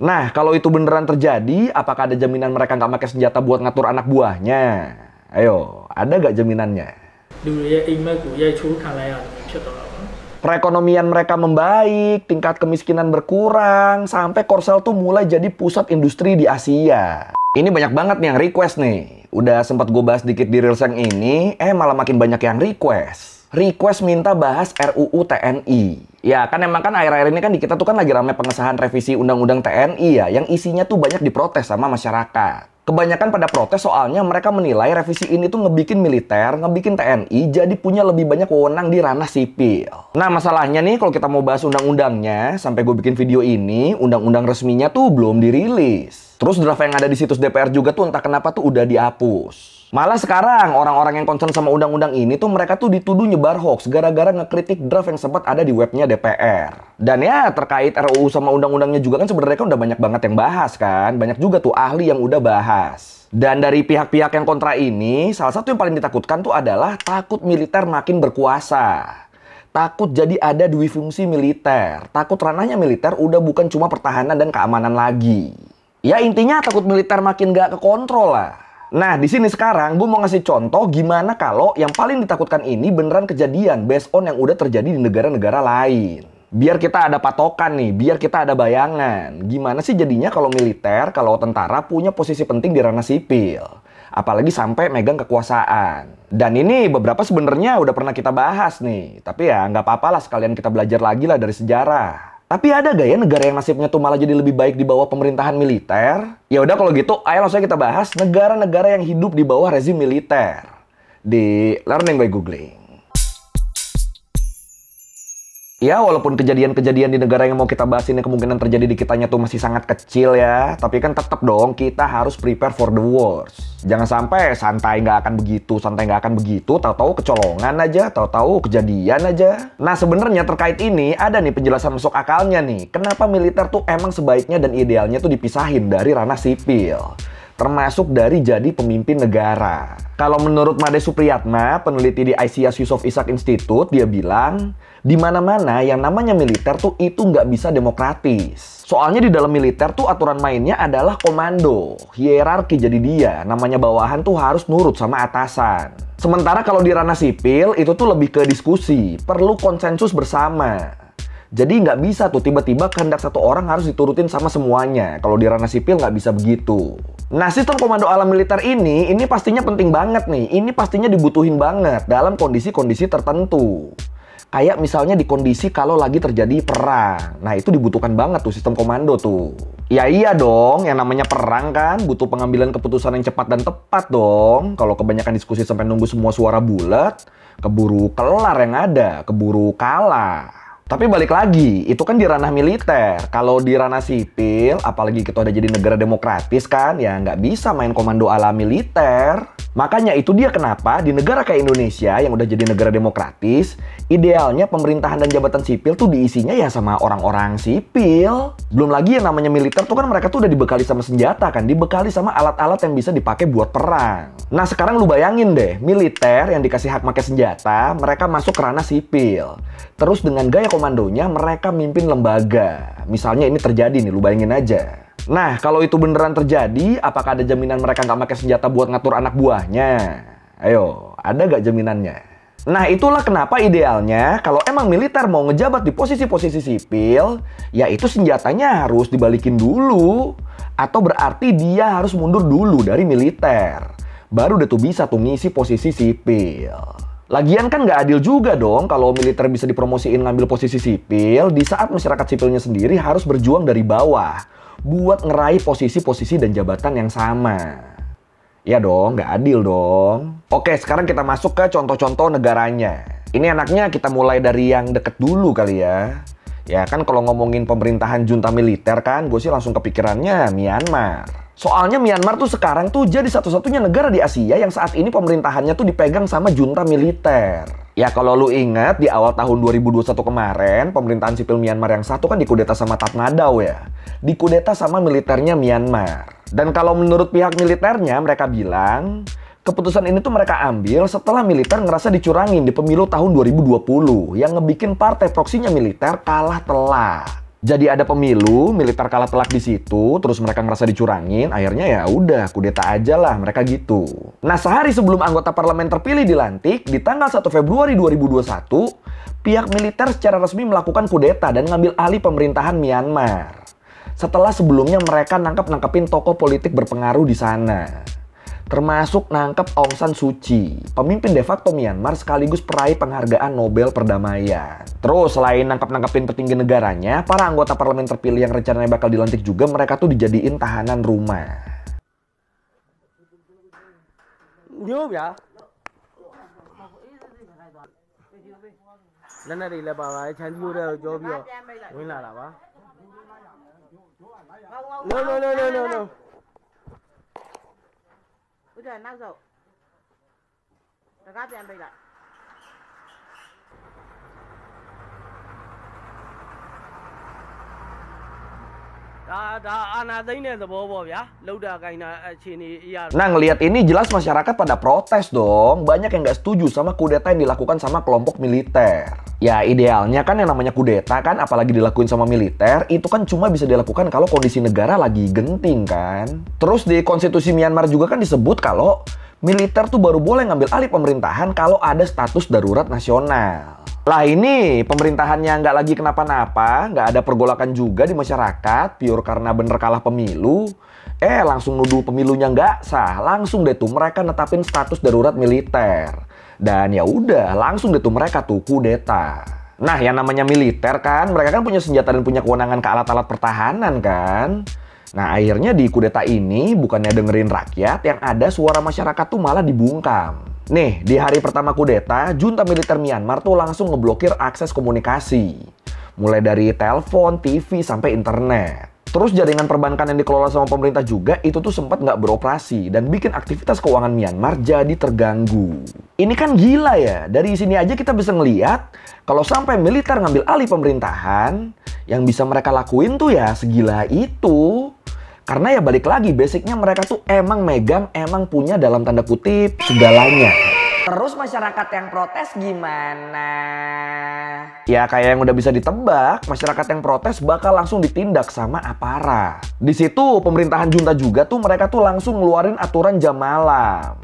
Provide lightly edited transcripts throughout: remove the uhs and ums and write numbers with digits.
Nah, kalau itu beneran terjadi, apakah ada jaminan mereka nggak pakai senjata buat ngatur anak buahnya? Ayo, ada nggak jaminannya? Perekonomian mereka membaik, tingkat kemiskinan berkurang, sampai Korsel tuh mulai jadi pusat industri di Asia. Ini banyak banget nih yang request nih. Udah sempat gue bahas dikit di Reels yang ini, malah makin banyak yang request. Request minta bahas RUU TNI. Ya kan emang kan akhir-akhir ini kan di kita tuh kan lagi rame pengesahan revisi Undang-Undang TNI ya, yang isinya tuh banyak diprotes sama masyarakat. Kebanyakan pada protes soalnya mereka menilai revisi ini tuh ngebikin militer, ngebikin TNI jadi punya lebih banyak wewenang di ranah sipil. Nah masalahnya nih kalau kita mau bahas undang-undangnya, sampai gue bikin video ini, undang-undang resminya tuh belum dirilis. Terus draft yang ada di situs DPR juga tuh entah kenapa tuh udah dihapus. Malah sekarang orang-orang yang concern sama undang-undang ini tuh mereka tuh dituduh nyebar hoax gara-gara ngekritik draft yang sempat ada di webnya DPR. Dan ya terkait RUU sama undang-undangnya juga kan sebenarnya kan udah banyak banget yang bahas kan. Banyak juga tuh ahli yang udah bahas. Dan dari pihak-pihak yang kontra ini, salah satu yang paling ditakutkan tuh adalah takut militer makin berkuasa. Takut jadi ada dui fungsi militer. Takut ranahnya militer udah bukan cuma pertahanan dan keamanan lagi. Ya intinya takut militer makin gak kekontrol lah. Nah, di sini sekarang gue mau ngasih contoh gimana kalau yang paling ditakutkan ini beneran kejadian based on yang udah terjadi di negara-negara lain. Biar kita ada patokan nih, biar kita ada bayangan. Gimana sih jadinya kalau militer, kalau tentara punya posisi penting di ranah sipil. Apalagi sampai megang kekuasaan. Dan ini beberapa sebenarnya udah pernah kita bahas nih. Tapi ya nggak apa-apa lah sekalian kita belajar lagi lah dari sejarah. Tapi ada gak ya negara yang nasibnya tuh malah jadi lebih baik di bawah pemerintahan militer? Ya udah kalau gitu, ayo langsung kita bahas negara-negara yang hidup di bawah rezim militer di Learning by Googling. Ya walaupun kejadian-kejadian di negara yang mau kita bahas ini kemungkinan terjadi di kitanya tuh masih sangat kecil ya. Tapi kan tetap dong kita harus prepare for the worst. Jangan sampai santai nggak akan begitu, tahu-tahu kecolongan aja, tahu-tahu kejadian aja. Nah sebenarnya terkait ini ada nih penjelasan masuk akalnya nih. Kenapa militer tuh emang sebaiknya dan idealnya tuh dipisahin dari ranah sipil. Termasuk dari jadi pemimpin negara. Kalau menurut Made Supriyatna, peneliti di ICIAS Yusof Ishak Institute, dia bilang, di mana-mana yang namanya militer tuh itu nggak bisa demokratis. Soalnya di dalam militer tuh aturan mainnya adalah komando, hierarki jadi dia, namanya bawahan tuh harus nurut sama atasan. Sementara kalau di ranah sipil itu tuh lebih ke diskusi, perlu konsensus bersama. Jadi nggak bisa tuh tiba-tiba kehendak satu orang harus diturutin sama semuanya. Kalau di ranah sipil nggak bisa begitu. Nah sistem komando ala militer ini pastinya penting banget nih. Ini pastinya dibutuhin banget dalam kondisi-kondisi tertentu. Kayak misalnya di kondisi kalau lagi terjadi perang. Nah itu dibutuhkan banget tuh sistem komando tuh. Ya iya dong, yang namanya perang kan butuh pengambilan keputusan yang cepat dan tepat dong. Kalau kebanyakan diskusi sampai nunggu semua suara bulat, keburu kelar yang ada, keburu kalah. Tapi balik lagi, itu kan di ranah militer. Kalau di ranah sipil, apalagi kita udah jadi negara demokratis kan, ya nggak bisa main komando ala militer. Makanya itu dia kenapa di negara kayak Indonesia yang udah jadi negara demokratis, idealnya pemerintahan dan jabatan sipil tuh diisinya ya sama orang-orang sipil. Belum lagi yang namanya militer tuh kan mereka tuh udah dibekali sama senjata kan, dibekali sama alat-alat yang bisa dipakai buat perang. Nah sekarang lu bayangin deh, militer yang dikasih hak pakai senjata, mereka masuk ke ranah sipil. Terus dengan gaya komandonya mereka mimpin lembaga. Misalnya ini terjadi nih, lu bayangin aja. Nah, kalau itu beneran terjadi, apakah ada jaminan mereka nggak pakai senjata buat ngatur anak buahnya? Ayo, ada nggak jaminannya? Nah, itulah kenapa idealnya kalau emang militer mau ngejabat di posisi-posisi sipil, ya itu senjatanya harus dibalikin dulu. Atau berarti dia harus mundur dulu dari militer. Baru deh tuh bisa tuh ngisi posisi sipil. Lagian kan nggak adil juga dong kalau militer bisa dipromosiin ngambil posisi sipil, di saat masyarakat sipilnya sendiri harus berjuang dari bawah buat ngeraih posisi-posisi dan jabatan yang sama. Ya dong, nggak adil dong. Oke, sekarang kita masuk ke contoh-contoh negaranya. Ini enaknya kita mulai dari yang deket dulu kali ya. Ya kan kalau ngomongin pemerintahan junta militer kan, gue sih langsung kepikirannya Myanmar. Soalnya Myanmar tuh sekarang tuh jadi satu-satunya negara di Asia yang saat ini pemerintahannya tuh dipegang sama junta militer. Ya kalau lu ingat di awal tahun 2021 kemarin, pemerintahan sipil Myanmar yang satu kan dikudeta sama Tatmadaw ya. Dikudeta sama militernya Myanmar. Dan kalau menurut pihak militernya mereka bilang, keputusan ini tuh mereka ambil setelah militer ngerasa dicurangin di pemilu tahun 2020 yang ngebikin partai proksinya militer kalah telak. Jadi ada pemilu, militer kalah telak di situ, terus mereka ngerasa dicurangin, akhirnya ya udah kudeta aja lah mereka gitu. Nah, sehari sebelum anggota parlemen terpilih dilantik, di tanggal 1 Februari 2021, pihak militer secara resmi melakukan kudeta dan ngambil alih pemerintahan Myanmar. Setelah sebelumnya mereka nangkep-nangkepin tokoh politik berpengaruh di sana. Termasuk nangkep Aung San Suu Kyi, pemimpin de facto Myanmar sekaligus peraih penghargaan Nobel Perdamaian. Terus selain nangkep-nangkepin petinggi negaranya, para anggota parlemen terpilih yang rencananya bakal dilantik juga mereka tuh dijadiin tahanan rumah. No. ဦးတဲ့နောက်ဆုံးတကားပြန်ပိတ်လိုက် Nah, ngelihat ini jelas masyarakat pada protes dong. Banyak yang nggak setuju sama kudeta yang dilakukan sama kelompok militer. Ya idealnya kan yang namanya kudeta kan, apalagi dilakuin sama militer, itu kan cuma bisa dilakukan kalau kondisi negara lagi genting kan. Terus di konstitusi Myanmar juga kan disebut kalau militer tuh baru boleh ngambil alih pemerintahan kalau ada status darurat nasional. Lah ini pemerintahannya nggak lagi kenapa-napa, nggak ada pergolakan juga di masyarakat, pure karena bener kalah pemilu. Langsung nuduh pemilunya nggak sah, langsung deh tuh mereka netapin status darurat militer. Dan ya udah, langsung deh tuh mereka tuh kudeta. Nah yang namanya militer kan, mereka kan punya senjata dan punya kewenangan ke alat-alat pertahanan kan. Nah akhirnya di kudeta ini bukannya dengerin rakyat, yang ada suara masyarakat tuh malah dibungkam. Nih, di hari pertama kudeta, junta militer Myanmar tuh langsung ngeblokir akses komunikasi. Mulai dari telepon, TV, sampai internet. Terus jaringan perbankan yang dikelola sama pemerintah juga itu tuh sempat nggak beroperasi dan bikin aktivitas keuangan Myanmar jadi terganggu. Ini kan gila ya, dari sini aja kita bisa ngeliat kalau sampai militer ngambil alih pemerintahan, yang bisa mereka lakuin tuh ya segila itu. Karena ya balik lagi, basicnya mereka tuh emang megang, emang punya dalam tanda kutip segalanya. Terus masyarakat yang protes gimana? Ya kayak yang udah bisa ditebak, masyarakat yang protes bakal langsung ditindak sama aparat. Di situ pemerintahan junta juga tuh mereka tuh langsung ngeluarin aturan jam malam.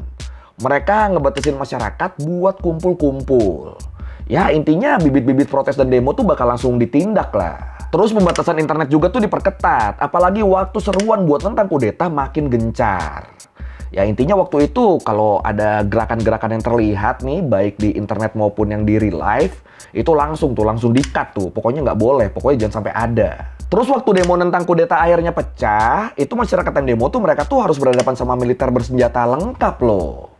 Mereka ngebatasin masyarakat buat kumpul-kumpul. Ya intinya bibit-bibit protes dan demo tuh bakal langsung ditindak lah. Terus pembatasan internet juga tuh diperketat, apalagi waktu seruan buat tentang kudeta makin gencar. Ya intinya waktu itu kalau ada gerakan-gerakan yang terlihat nih, baik di internet maupun yang di real life, itu langsung di-cut tuh. Pokoknya nggak boleh, pokoknya jangan sampai ada. Terus waktu demo tentang kudeta akhirnya pecah, itu masyarakat yang demo tuh mereka tuh harus berhadapan sama militer bersenjata lengkap loh.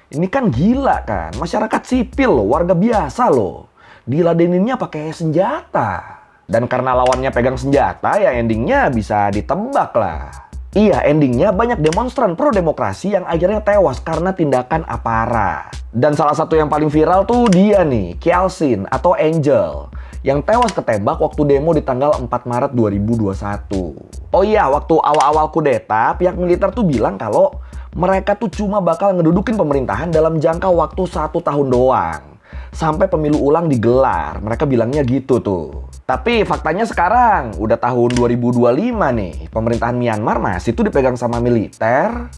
Ini kan gila kan, masyarakat sipil loh, warga biasa loh. Diladeninnya pakai senjata. Dan karena lawannya pegang senjata, ya endingnya bisa ditebak lah. Iya, endingnya banyak demonstran pro-demokrasi yang akhirnya tewas karena tindakan aparat. Dan salah satu yang paling viral tuh dia nih, Kyaw-sin atau Angel, yang tewas ketembak waktu demo di tanggal 4 Maret 2021. Oh iya, waktu awal-awal kudeta, pihak militer tuh bilang kalau mereka tuh cuma bakal ngedudukin pemerintahan dalam jangka waktu 1 tahun doang. Sampai pemilu ulang digelar, mereka bilangnya gitu tuh. Tapi faktanya sekarang, udah tahun 2025 nih, pemerintahan Myanmar masih tuh dipegang sama militer.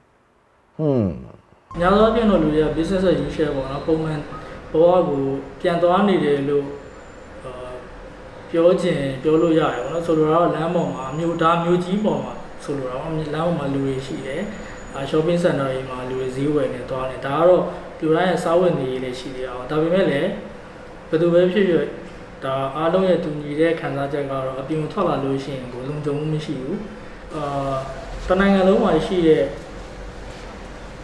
shopping center တွေမှာလူတွေဈေးဝယ်နေသွားတယ်ဒါကတော့လူတိုင်းရဲ့စားဝတ်နေရေးလည်းရှိတယ်အောင်ဒါပေမဲ့လည်းဘယ်သူပဲဖြစ်ဖြစ်ဒါအားလုံးရဲ့တူညီတဲ့ခံစားချက်ကတော့အပြင်ထွက်လာလို့ရှိရင်ကိုလုံခြုံမှုမရှိဘူးတနိုင်ငံလုံးမှာရှိတဲ့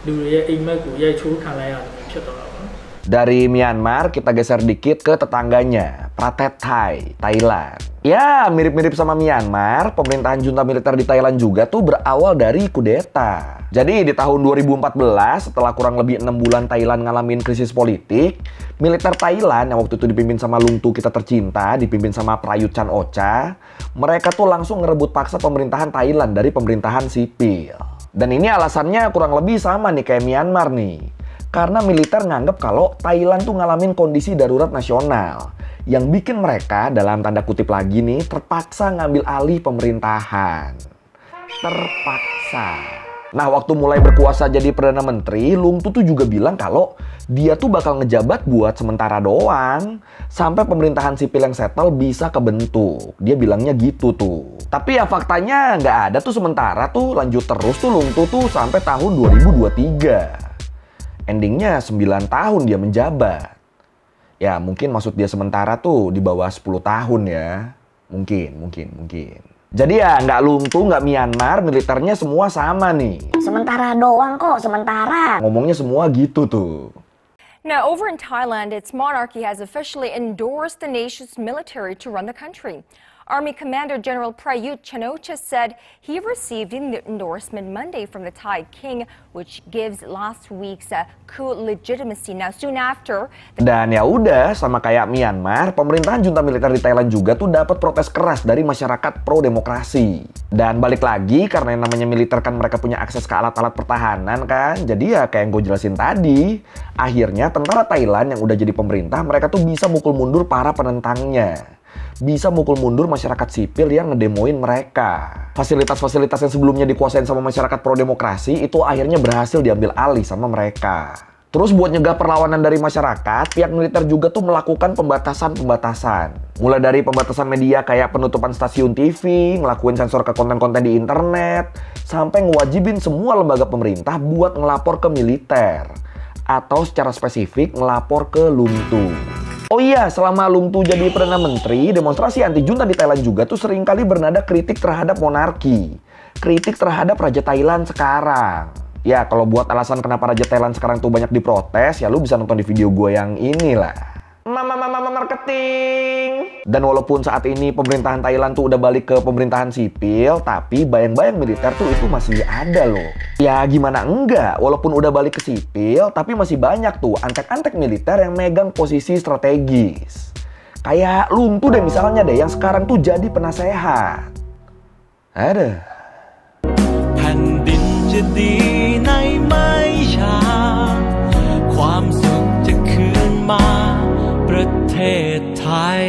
လူတွေရဲ့အိမ်မက်ကိုရိုက်ချိုးခံလိုက်ရတယ်ဖြစ်တော့တာပေါ့ Dari Myanmar kita geser dikit ke tetangganya, Pratet Thai, Thailand. Ya, mirip-mirip sama Myanmar, pemerintahan junta militer di Thailand juga tuh berawal dari kudeta. Jadi di tahun 2014, setelah kurang lebih 6 bulan Thailand ngalamin krisis politik, militer Thailand yang waktu itu dipimpin sama Lung Tu kita tercinta, dipimpin sama Prayut Chan-ocha, mereka tuh langsung ngerebut paksa pemerintahan Thailand dari pemerintahan sipil. Dan ini alasannya kurang lebih sama nih kayak Myanmar nih. Karena militer nganggep kalau Thailand tuh ngalamin kondisi darurat nasional yang bikin mereka dalam tanda kutip lagi nih terpaksa ngambil alih pemerintahan. Terpaksa. Nah, waktu mulai berkuasa jadi Perdana Menteri, Lung Tu tuh juga bilang kalau dia tuh bakal ngejabat buat sementara doang sampai pemerintahan sipil yang settle bisa kebentuk. Dia bilangnya gitu tuh. Tapi ya faktanya nggak ada tuh sementara tuh, lanjut terus tuh Lung Tu tuh sampai tahun 2023. Endingnya 9 tahun dia menjabat. Ya mungkin maksud dia sementara tuh di bawah 10 tahun ya. Mungkin. Jadi ya nggak Lung Tu, nggak Myanmar, militernya semua sama nih. Sementara doang kok, sementara. Ngomongnya semua gitu tuh. Now, over in Thailand, its monarchy has officially endorsed the nation's military to run the country. Army Commander General Prayut Chan-o-cha said he received the endorsement Monday from the Thai king, which gives last week's coup legitimacy. Now, soon after... Dan ya udah, sama kayak Myanmar, pemerintahan junta militer di Thailand juga tuh dapat protes keras dari masyarakat pro-demokrasi. Dan balik lagi, karena yang namanya militer kan mereka punya akses ke alat-alat pertahanan kan. Jadi ya kayak yang gue jelasin tadi, akhirnya tentara Thailand yang udah jadi pemerintah, mereka tuh bisa mukul mundur para penentangnya. Bisa mukul mundur masyarakat sipil yang ngedemoin mereka. Fasilitas-fasilitas yang sebelumnya dikuasain sama masyarakat pro-demokrasi itu akhirnya berhasil diambil alih sama mereka. Terus buat nyegah perlawanan dari masyarakat, pihak militer juga tuh melakukan pembatasan-pembatasan. Mulai dari pembatasan media kayak penutupan stasiun TV, ngelakuin sensor ke konten-konten di internet, sampai ngewajibin semua lembaga pemerintah buat ngelapor ke militer. Atau secara spesifik ngelapor ke Lung Tu. Oh iya, selama Lung Tu jadi Perdana Menteri, demonstrasi anti-junta di Thailand juga tuh seringkali bernada kritik terhadap monarki. Kritik terhadap Raja Thailand sekarang. Ya, kalau buat alasan kenapa Raja Thailand sekarang tuh banyak diprotes, ya lu bisa nonton di video gue yang inilah. Mama marketing. Dan walaupun saat ini pemerintahan Thailand tuh udah balik ke pemerintahan sipil, tapi bayang-bayang militer tuh itu masih ada loh. Ya gimana enggak, walaupun udah balik ke sipil, tapi masih banyak tuh antek-antek militer yang megang posisi strategis. Kayak Lung Tu deh misalnya deh, yang sekarang tuh jadi penasehat. Ada. แผ่นดินจะดีในไม่ช้าความสุขจะคืนมาประเทศไทย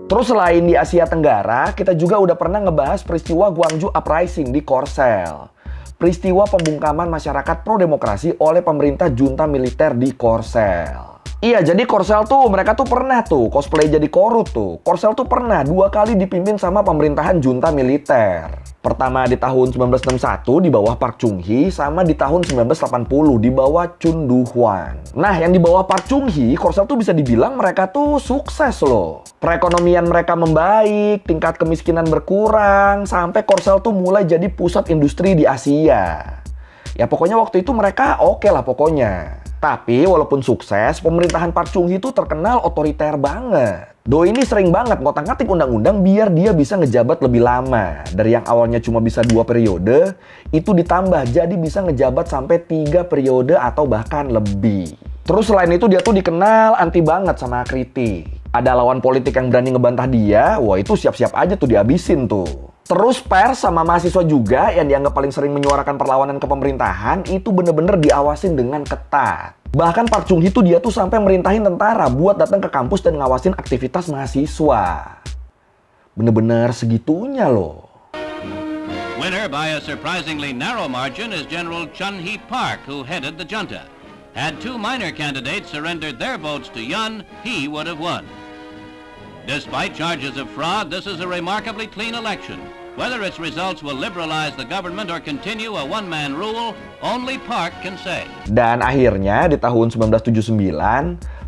Terus selain di Asia Tenggara, kita juga udah pernah ngebahas peristiwa Gwangju Uprising di Korsel. Peristiwa pembungkaman masyarakat pro-demokrasi oleh pemerintah junta militer di Korsel. Iya, jadi Korsel tuh mereka tuh pernah tuh cosplay jadi korut tuh. Korsel tuh pernah 2 kali dipimpin sama pemerintahan junta militer. Pertama di tahun 1961 di bawah Park Chung-hee, sama di tahun 1980 di bawah Chun Doo-hwan. Nah, yang di bawah Park Chung-hee, Korsel tuh bisa dibilang mereka tuh sukses loh. Perekonomian mereka membaik, tingkat kemiskinan berkurang, sampai Korsel tuh mulai jadi pusat industri di Asia. Ya pokoknya waktu itu mereka oke lah pokoknya. Tapi walaupun sukses, pemerintahan Park Chung-hee itu terkenal otoriter banget. Doi ini sering banget ngotak-ngatik undang-undang biar dia bisa ngejabat lebih lama. Dari yang awalnya cuma bisa 2 periode, itu ditambah jadi bisa ngejabat sampai 3 periode atau bahkan lebih. Terus selain itu dia tuh dikenal anti banget sama kritik. Ada lawan politik yang berani ngebantah dia, wah itu siap-siap aja tuh dihabisin tuh. Terus pers sama mahasiswa juga yang dianggap paling sering menyuarakan perlawanan ke pemerintahan itu bener-bener diawasin dengan ketat. Bahkan Park Chung-hee tuh dia tuh sampai merintahin tentara buat datang ke kampus dan ngawasin aktivitas mahasiswa. Bener-bener segitunya loh. Winner by a surprisingly narrow margin is General Chun-hee Park, who headed the junta. Had 2 minor candidates surrendered their votes to Yun, he would have won. Despite charges of fraud, this is a remarkably clean election. Whether its results will liberalize the government or continue a one-man rule, only Park can say. Dan akhirnya di tahun 1979,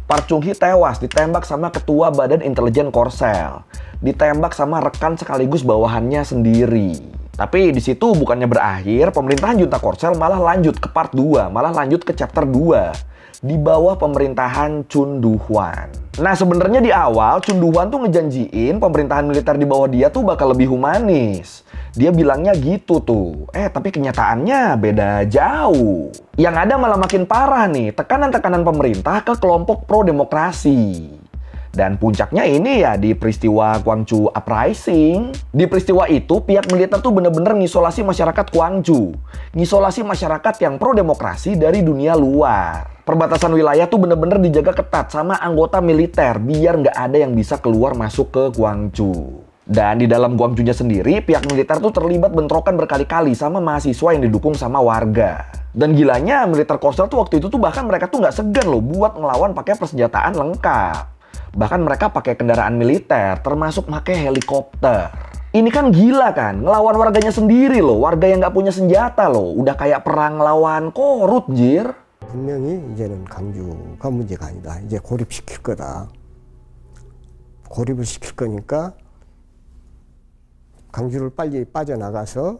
Park Chung-hee tewas ditembak sama ketua Badan Intelijen Korsel. Ditembak sama rekan sekaligus bawahannya sendiri. Tapi di situ bukannya berakhir, pemerintahan junta Korsel malah lanjut ke part 2, malah lanjut ke chapter 2. Di bawah pemerintahan Chun Doo-hwan. Nah sebenarnya di awal Chun Doo-hwan tuh ngejanjiin pemerintahan militer di bawah dia tuh bakal lebih humanis. Dia bilangnya gitu tuh. Tapi kenyataannya beda jauh. Yang ada malah makin parah nih, tekanan-tekanan pemerintah ke kelompok pro-demokrasi. Dan puncaknya ini ya di peristiwa Gwangju Uprising. Di peristiwa itu pihak militer tuh bener-bener ngisolasi masyarakat Gwangju. Ngisolasi masyarakat yang pro-demokrasi dari dunia luar. Perbatasan wilayah tuh bener-bener dijaga ketat sama anggota militer biar nggak ada yang bisa keluar masuk ke Gwangju. Dan di dalam Gwangju-nya sendiri, pihak militer tuh terlibat bentrokan berkali-kali sama mahasiswa yang didukung sama warga. Dan gilanya militer Korsel tuh waktu itu tuh bahkan mereka tuh nggak segan loh buat ngelawan pakai persenjataan lengkap. Bahkan mereka pakai kendaraan militer, termasuk pakai helikopter. Ini kan gila kan, ngelawan warganya sendiri loh, warga yang nggak punya senjata loh. Udah kayak perang lawan Korut, jir. 분명히 이제는 강주가 문제가 아니다. 이제 고립시킬 거다. 고립을 시킬 거니까 강주를 빨리 빠져나가서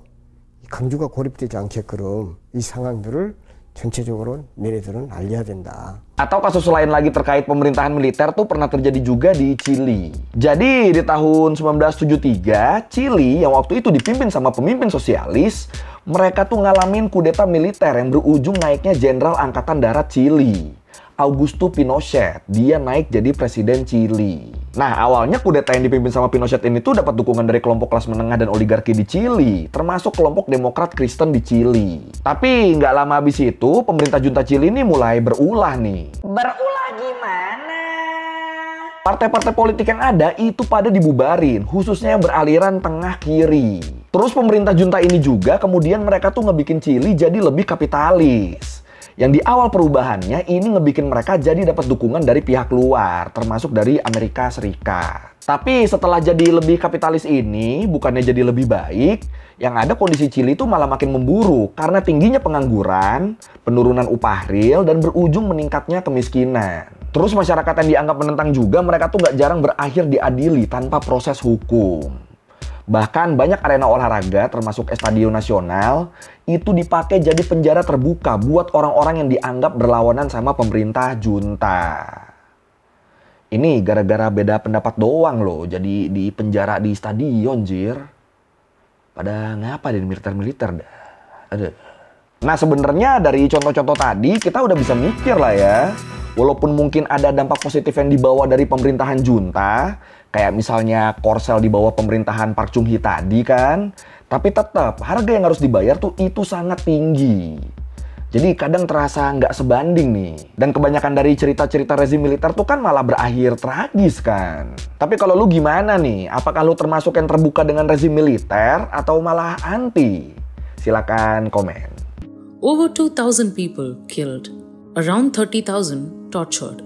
강주가 고립되지 않게끔 이 상황들을 전체적으로 너네들은 알려야 된다. Atau kasus lain lagi terkait pemerintahan militer tuh pernah terjadi juga di Chili. Jadi di tahun 1973, Chili yang waktu itu dipimpin sama pemimpin sosialis, mereka tuh ngalamin kudeta militer yang berujung naiknya Jenderal Angkatan Darat Chili, Augusto Pinochet. Dia naik jadi presiden Chili. Nah, awalnya kudeta yang dipimpin sama Pinochet ini tuh dapat dukungan dari kelompok kelas menengah dan oligarki di Chili, termasuk kelompok Demokrat Kristen di Chili. Tapi nggak lama habis itu, pemerintah junta Chili ini mulai berulah nih. Berulah gimana? Partai-partai politik yang ada itu pada dibubarin, khususnya yang beraliran tengah kiri. Terus pemerintah junta ini juga kemudian mereka tuh ngebikin Chili jadi lebih kapitalis. Yang di awal perubahannya ini ngebikin mereka jadi dapat dukungan dari pihak luar, termasuk dari Amerika Serikat. Tapi setelah jadi lebih kapitalis ini, bukannya jadi lebih baik, yang ada kondisi Chili itu malah makin memburuk karena tingginya pengangguran, penurunan upah real, dan berujung meningkatnya kemiskinan. Terus masyarakat yang dianggap menentang juga mereka tuh nggak jarang berakhir diadili tanpa proses hukum. Bahkan banyak arena olahraga termasuk Estadio Nasional itu dipakai jadi penjara terbuka buat orang-orang yang dianggap berlawanan sama pemerintah junta. Ini gara-gara beda pendapat doang loh, jadi di penjara di stadion, jir. Pada ngapa di militer-militer dah. Aduh. Nah sebenarnya dari contoh-contoh tadi kita udah bisa mikir lah ya. Walaupun mungkin ada dampak positif yang dibawa dari pemerintahan junta, kayak misalnya Korsel di bawah pemerintahan Park Chung Hee tadi kan, tapi tetap harga yang harus dibayar tuh itu sangat tinggi. Jadi kadang terasa nggak sebanding nih. Dan kebanyakan dari cerita-cerita rezim militer tuh kan malah berakhir tragis kan. Tapi kalau lu gimana nih? Apakah lu termasuk yang terbuka dengan rezim militer atau malah anti? Silakan komen. Over 2,000 people killed, around 30,000 tortured.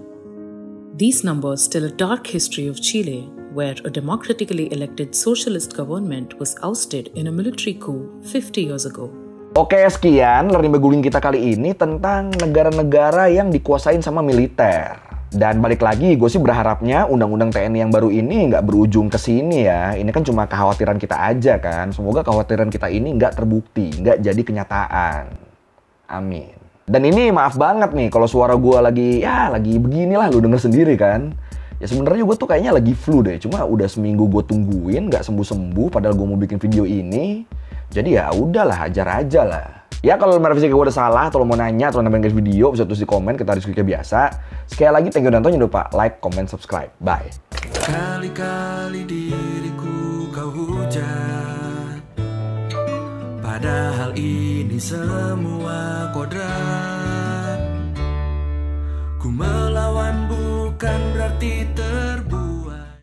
These numbers tell a dark history of Chile, where a democratically elected socialist government was ousted in a military coup 50 years ago. Oke, sekian learning beguling kita kali ini tentang negara-negara yang dikuasain sama militer. Dan balik lagi, gue sih berharapnya undang-undang TNI yang baru ini nggak berujung ke sini ya. Ini kan cuma kekhawatiran kita aja kan. Semoga kekhawatiran kita ini nggak terbukti, nggak jadi kenyataan. Amin. Dan ini maaf banget nih kalau suara gue lagi beginilah, lu denger sendiri kan. Ya sebenarnya gue tuh kayaknya lagi flu deh. Cuma udah seminggu gue tungguin nggak sembuh-sembuh padahal gue mau bikin video ini. Jadi ya udahlah, hajar aja lah. Ya kalau merevisi gue udah salah, atau lo mau nanya atau nambahin guys video, bisa tulis di komen, kita diskusi kayak biasa. Sekali lagi thank you dan jangan lupa like, comment, subscribe. Bye. Kali-kali diriku kau hujat, padahal ini semua kodrat.